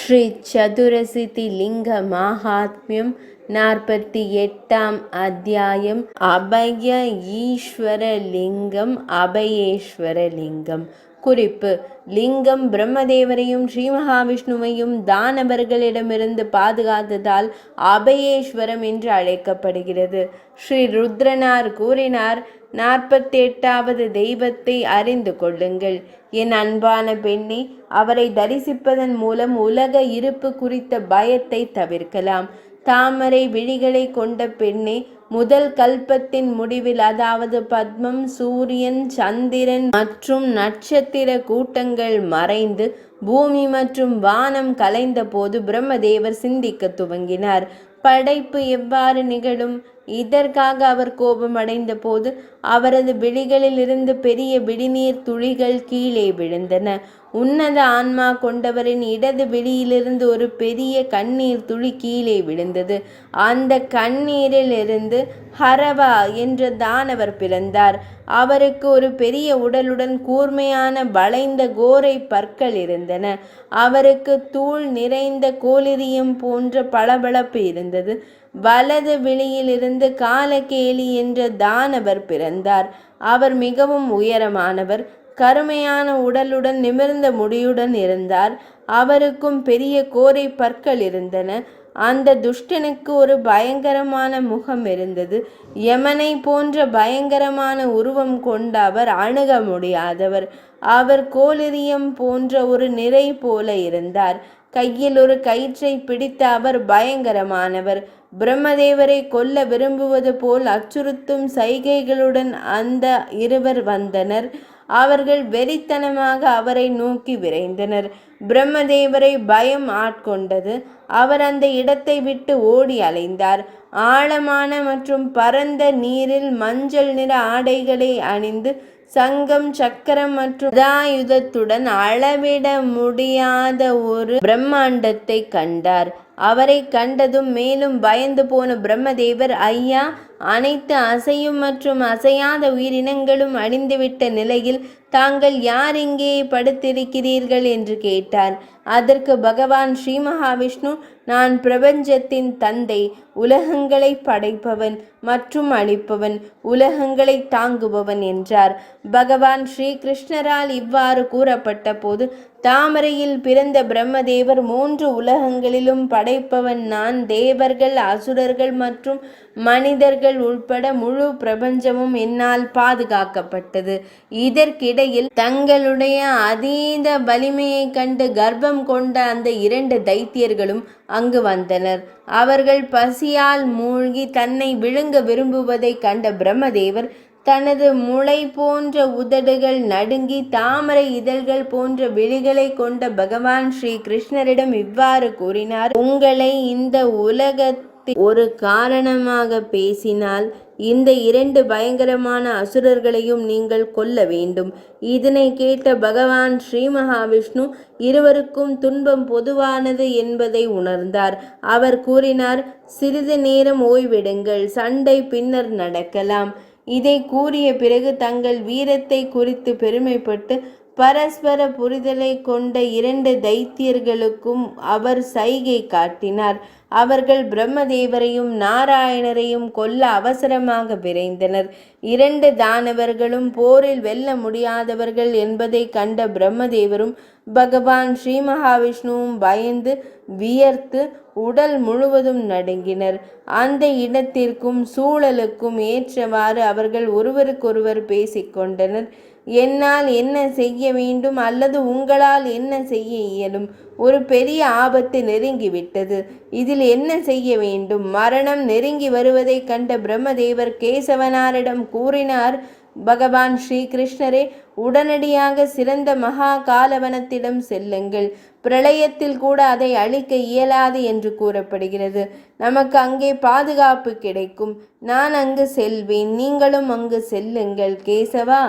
ஸ்ரீ சதுரசித்தி லிங்க மாஹாத்மியம் 48ஆம் அத்தியாயம். அபய ஈஸ்வர லிங்கம் அபயேஸ்வர லிங்கம். குறிப்பு: லிங்கம் பிரம்மதேவரையும் ஸ்ரீ மகாவிஷ்ணுவையும் தானவர்களிடமிருந்து பாதுகாத்ததால் அபயேஸ்வரம் என்று அழைக்கப்படுகிறது. ஸ்ரீ ருத்ரனார் கூறினார்: 48வது தெய்வத்தை அறிந்து கொள்ளுங்கள். என் அன்பான பெண்ணே, அவரை தரிசிப்பதன் மூலம் உலக இருப்பு குறித்த பயத்தை தவிர்க்கலாம். தாமரை விழிகளை கொண்ட பெண்ணே, முதல் கல்பத்தின் முடிவில், அதாவது பத்மம், சூரியன், சந்திரன் மற்றும் நட்சத்திர கூட்டங்கள் மறைந்து பூமி மற்றும் வானம் கலைந்த போது பிரம்மதேவர் சிந்திக்க துவங்கினார். படைப்பு எவ்வாறு நிகழும்? இதற்காக அவர் கோபமடைந்த போது அவரது விழிகளில் இருந்து பெரிய விழிநீர் துளிகள் கீழே விழுந்தன. உன்னத ஆன்மா கொண்டவரின் இடது விழியிலிருந்து ஒரு பெரிய கண்ணீர் துளி கீழே விழுந்தது. அந்த கண்ணீரில் இருந்து ஹரவா என்ற தானவர் பிறந்தார். அவருக்கு ஒரு பெரிய உடலுடன் கூர்மையான வளைந்த கோரை பற்கள் இருந்தன. அவருக்கு தூள் நிறைந்த கோலிரியம் போன்ற பளபளப்பு இருந்தது. வலது விழியிலிருந்து காலகேலி என்ற தானவர் பிறந்தார். அவர் மிகவும் உயரமானவர். கருமையான உடலுடன் நிமிர்ந்த முடியுடன் இருந்தார். அவருக்கும் பெரிய கோரை பற்கள் இருந்தன. அந்த துஷ்டனுக்கு ஒரு பயங்கரமான முகம் இருந்தது. யமனை போன்ற பயங்கரமான உருவம் கொண்ட அவர் அணுக முடியாதவர். அவர் கோலிரியம் போன்ற ஒரு நிறை போல இருந்தார். கையில் ஒரு கயிற்றை பிடித்த அவர் பயங்கரமானவர். பிரம்மதேவரை கொல்ல விரும்புவது போல் அச்சுறுத்தும் சைகைகளுடன் அந்த இருவர் வந்தனர். அவர்கள் வெறித்தனமாக அவரை நோக்கி விரைந்தனர். பிரம்மதேவரை பயம் ஆட்கொண்டது. அவர் அந்த இடத்தை விட்டு ஓடி அலைந்தார். ஆழமான மற்றும் பரந்த நீரில் மஞ்சள் நிற ஆடைகளை அணிந்து சங்கம், சக்கரம் மற்றும் கதாயுதத்துடன் அளவிட முடியாத ஒரு பிரம்மாண்டத்தை கண்டார். அவரை கண்டதும் மேலும் பயந்து போன பிரம்மதேவர், ஐயா, அனைத்து அசையும் மற்றும் அசையாத உயிரினங்களும் அழிந்துவிட்ட நிலையில் தாங்கள் யார் இங்கே படுத்திருக்கிறீர்கள் என்று கேட்டார். அதற்கு பகவான் ஸ்ரீ மகாவிஷ்ணு, நான் பிரபஞ்சத்தின் தந்தை, உலகங்களை படைப்பவன் மற்றும் அழிப்பவன், உலகங்களை தாங்குபவன் என்றார். பகவான் ஸ்ரீ கிருஷ்ணரால் இவ்வாறு கூறப்பட்ட போது தாமரையில் பிறந்த பிரம்மதேவர், 3 உலகங்களிலும் படைப்பவன் நான். தேவர்கள், அசுரர்கள் மற்றும் மனிதர்கள் உட்பட முழு பிரபஞ்சமும் என்னால் பாதுகாக்கப்பட்டது. இதற்கிடையில் தங்களுடைய அதீத வலிமையை கண்டு கர்ப்பம் கொண்ட அந்த 2 தைத்தியர்களும் அங்கு வந்தனர். அவர்கள் பசியால் மூழ்கி தன்னை விழுங்க விரும்புவதை கண்ட பிரம்மதேவர் தனது முளை போன்ற உதடுகள் நடுங்கி தாமரை இதழ்கள் போன்ற விழிகளை கொண்ட பகவான் ஸ்ரீ கிருஷ்ணரிடம் இவ்வாறு கூறினார்: உங்களை இந்த உலகத்தில் ஒரு காரணமாக பேசினால் இந்த 2 பயங்கரமான அசுரர்களையும் நீங்கள் கொல்ல வேண்டும். இதனை கேட்ட பகவான் ஸ்ரீ மகாவிஷ்ணு இருவருக்கும் துன்பம் பொதுவானது என்பதை உணர்ந்தார். அவர் கூறினார்: சிறிது நேரம் ஓய்வெடுங்கள், சண்டை பின்னர் நடக்கலாம். இதை கூறிய பிறகு தங்கள் வீரத்தை குறித்து பெருமைப்பட்டு பரஸ்பர புரிதலை கொண்ட 2 தைத்தியர்களுக்கும் அவர் சைகை காட்டினார். அவர்கள் பிரம்மதேவரையும் நாராயணரையும் கொல்ல அவசரமாக விரைந்தனர். 2 தானவர்களும் போரில் வெல்ல முடியாதவர்கள் என்பதை கண்ட பிரம்மதேவரும் பகவான் ஸ்ரீ மகாவிஷ்ணுவும் பயந்து வியர்த்து உடல் முழுவதும் நடுங்கினர். அந்த இடத்திற்கும் சூழலுக்கும் ஏற்றவாறு அவர்கள் ஒருவருக்கொருவர் பேசிக்கொண்டனர். என்னால் என்ன செய்ய வேண்டும் அல்லது உங்களால் என்ன செய்ய இயலும்? ஒரு பெரிய ஆபத்து நெருங்கிவிட்டது. இதில் என்ன செய்ய வேண்டும்? மரணம் நெருங்கி வருவதை கண்ட பிரம்மதேவர் கேசவனாரிடம் கூறினார்: பகவான் ஸ்ரீ கிருஷ்ணரே, உடனடியாக சிறந்த மகா காலவனத்திடம் செல்லுங்கள். பிரளயத்தில் கூட அதை அழிக்க இயலாது என்று கூறப்படுகிறது. நமக்கு அங்கே பாதுகாப்பு கிடைக்கும். நான் அங்கு செல்வேன், நீங்களும் அங்கு செல்லுங்கள் கேசவா.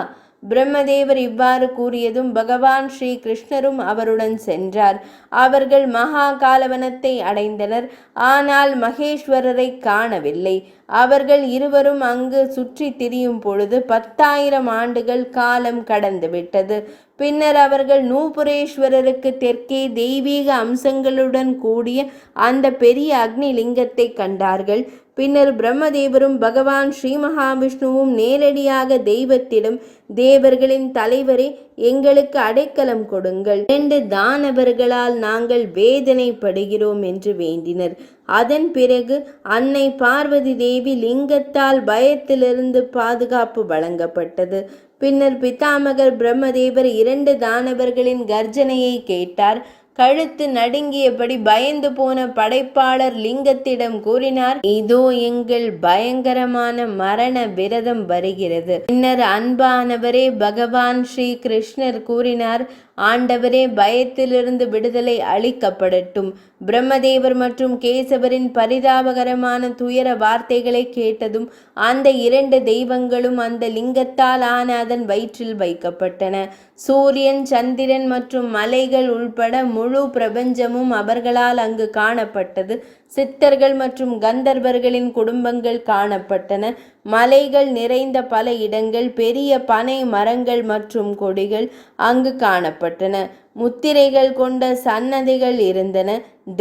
பிரம்மதேவர் இவ்வாறு கூறியதும் பகவான் ஸ்ரீ கிருஷ்ணரும் அவருடன் சென்றார். அவர்கள் மகா காலவனத்தை அடைந்தனர். ஆனால் மகேஸ்வரரை காணவில்லை. அவர்கள் இருவரும் அங்கு சுற்றி திரியும் பொழுது 10,000 ஆண்டுகள் காலம் கடந்துவிட்டது. பின்னர் அவர்கள் நூபுரேஸ்வரருக்கு தெற்கே தெய்வீக அம்சங்களுடன் கூடிய அந்த பெரிய அக்னி லிங்கத்தை கண்டார்கள். பின்னர் பிரம்மதேவரும் பகவான் ஸ்ரீ மகாவிஷ்ணுவும் நேரடியாக தெய்வத்திடம், தேவர்களின் தலைவரே, எங்களுக்கு அடைக்கலம் கொடுங்கள், 2 தானவர்களால் நாங்கள் வேதனைப்படுகிறோம் என்று வேண்டினர். அதன் பிறகு அன்னை பார்வதி தேவி லிங்கத்தால் பயத்திலிருந்து பாதுகாப்பு வழங்கப்பட்டது. பின்னர் பிதாமகர் பிரம்மதேவர் 2 தானவர்களின் கர்ஜனையை கேட்டார். கழுத்து நடுங்கியபடி பயந்து போன படைப்பாளர் லிங்கத்திடம் கூறினார், இதோ எங்கள் பயங்கரமான மரண விரதம் வருகிறது. பின்னர் அன்பானவரே பகவான் ஸ்ரீ கிருஷ்ணர் கூறினார், ஆண்டவரே, பயத்திலிருந்து விடுதலை அளிக்கப்படட்டும். பிரம்மதேவர் மற்றும் கேசவரின் பரிதாபகரமான துயர வார்த்தைகளை கேட்டதும் அந்த 2 தெய்வங்களும் அந்த லிங்கத்தால் ஆன அதன் வயிற்றில் வைக்கப்பட்டன. சூரியன், சந்திரன் மற்றும் மலைகள் உள்பட முழு பிரபஞ்சமும் அவர்களால் அங்கு காணப்பட்டது. சித்தர்கள் மற்றும் கந்தர்வர்களின் குடும்பங்கள் காணப்பட்டன. மலைகள் நிறைந்த பல இடங்கள், பெரிய பனை மரங்கள் மற்றும் கொடிகள் அங்கு காணப்பட்டன. முத்திரைகள் கொண்ட சன்னதிகள் இருந்தன.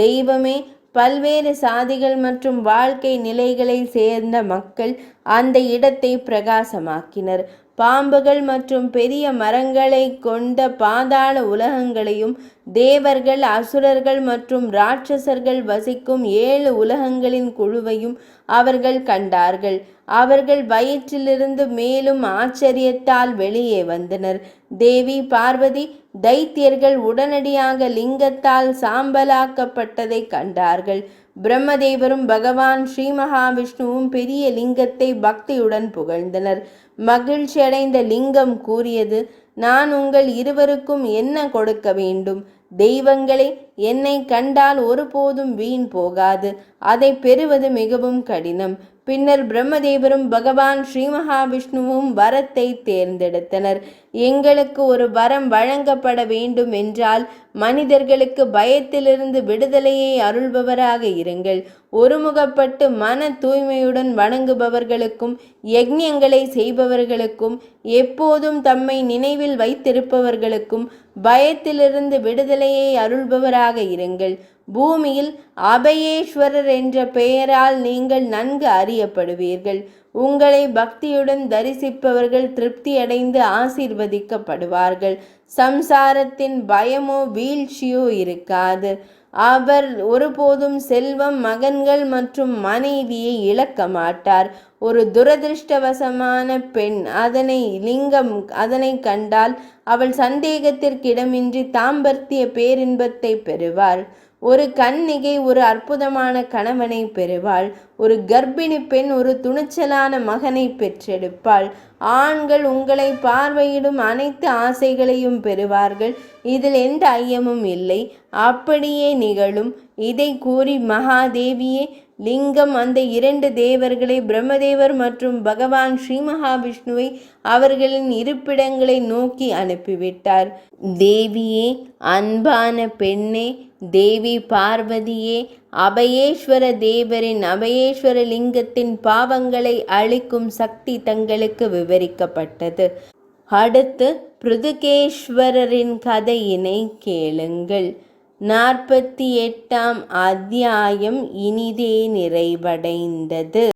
தெய்வமே, பல்வேறு சாதிகள் மற்றும் வாழ்க்கை நிலைகளை சேர்ந்த மக்கள் அந்த இடத்தை பிரகாசமாக்கினர். பாம்புகள் மற்றும் பெரிய மரங்களை கொண்ட பாதாள உலகங்களையும், தேவர்கள், அசுரர்கள் மற்றும் ராட்சசர்கள் வசிக்கும் 7 உலகங்களின் குழுவையும் அவர்கள் கண்டார்கள். அவர்கள் வயிற்றிலிருந்து மேலும் ஆச்சரியத்தால் வெளியே வந்தனர். தேவி பார்வதி, தைத்தியர்கள் உடனடியாக லிங்கத்தால் சாம்பலாக்கப்பட்டதை கண்டார்கள். பிரம்மதேவரும் பகவான் ஸ்ரீ மகாவிஷ்ணுவும் பெரிய லிங்கத்தை பக்தியுடன் புகழ்ந்தனர். மகிழ்ச்சியடைந்த லிங்கம் கூறியது, நான் உங்கள் இருவருக்கும் என்ன கொடுக்க வேண்டும்? தெய்வங்களே, என்னை கண்டால் ஒருபோதும் வீண் போகாது. அதை பெறுவது மிகவும் கடினம். பின்னர் பிரம்மதேவரும் பகவான் ஸ்ரீ மகாவிஷ்ணுவும் வரத்தை தேர்ந்தெடுத்தனர். எங்களுக்கு ஒரு வரம் வழங்கப்பட வேண்டும் என்றால் மனிதர்களுக்கு பயத்திலிருந்து விடுதலையை அருள்பவராக இருங்கள். ஒருமுகப்பட்டு மன தூய்மையுடன் வணங்குபவர்களுக்கும் யக்ஞங்களை செய்பவர்களுக்கும் எப்போதும் தம்மை நினைவில் வைத்திருப்பவர்களுக்கும் பயத்திலிருந்து விடுதலையை அருள்பவராக இருங்கள். பூமியில் அபயேஸ்வரர் என்ற பெயரால் நீங்கள் நன்கு அறியப்படுவீர்கள். உங்களை பக்தியுடன் தரிசிப்பவர்கள் திருப்தியடைந்து ஆசீர்வதிக்கப்படுவார்கள். சம்சாரத்தின் பயமோ வீழ்ச்சியோ இருக்காது. அவர் ஒருபோதும் செல்வம், மகன்கள் மற்றும் மனைவியை இழக்க மாட்டார். ஒரு துரதிருஷ்டவசமான பெண் அதனை கண்டால் அவள் சந்தேகத்திற்கிடமின்றி தாம்பத்திய பேரின்பத்தை பெறுவாள். ஒரு கன்னிகை ஒரு அற்புதமான கணவனை பெறுவாள். ஒரு கர்ப்பிணி பெண் ஒரு துணிச்சலான மகனை பெற்றெடுப்பாள். ஆண்கள் உங்களை பார்வையிடும் அனைத்து ஆசைகளையும் பெறுவார்கள். இதில் எந்த ஐயமும் இல்லை. அப்படியே நிகழும். இதை கூறி மகாதேவியே, லிங்கம் அந்த 2 தேவர்களை, பிரம்மதேவர் மற்றும் பகவான் ஸ்ரீ மகாவிஷ்ணுவை அவர்களின் இருப்பிடங்களை நோக்கி அனுப்பிவிட்டார். தேவியே, அன்பான பெண்ணே, தேவி பார்வதியே, அபயேஸ்வர தேவரின் அபயேஸ்வர லிங்கத்தின் பாவங்களை அழிக்கும் சக்தி தங்களுக்கு விவரிக்கப்பட்டது. அடுத்து பிருதுகேஸ்வரரின் கதையினை கேளுங்கள். 48ஆம் அத்தியாயம் இனிதே நிறைவடைந்தது.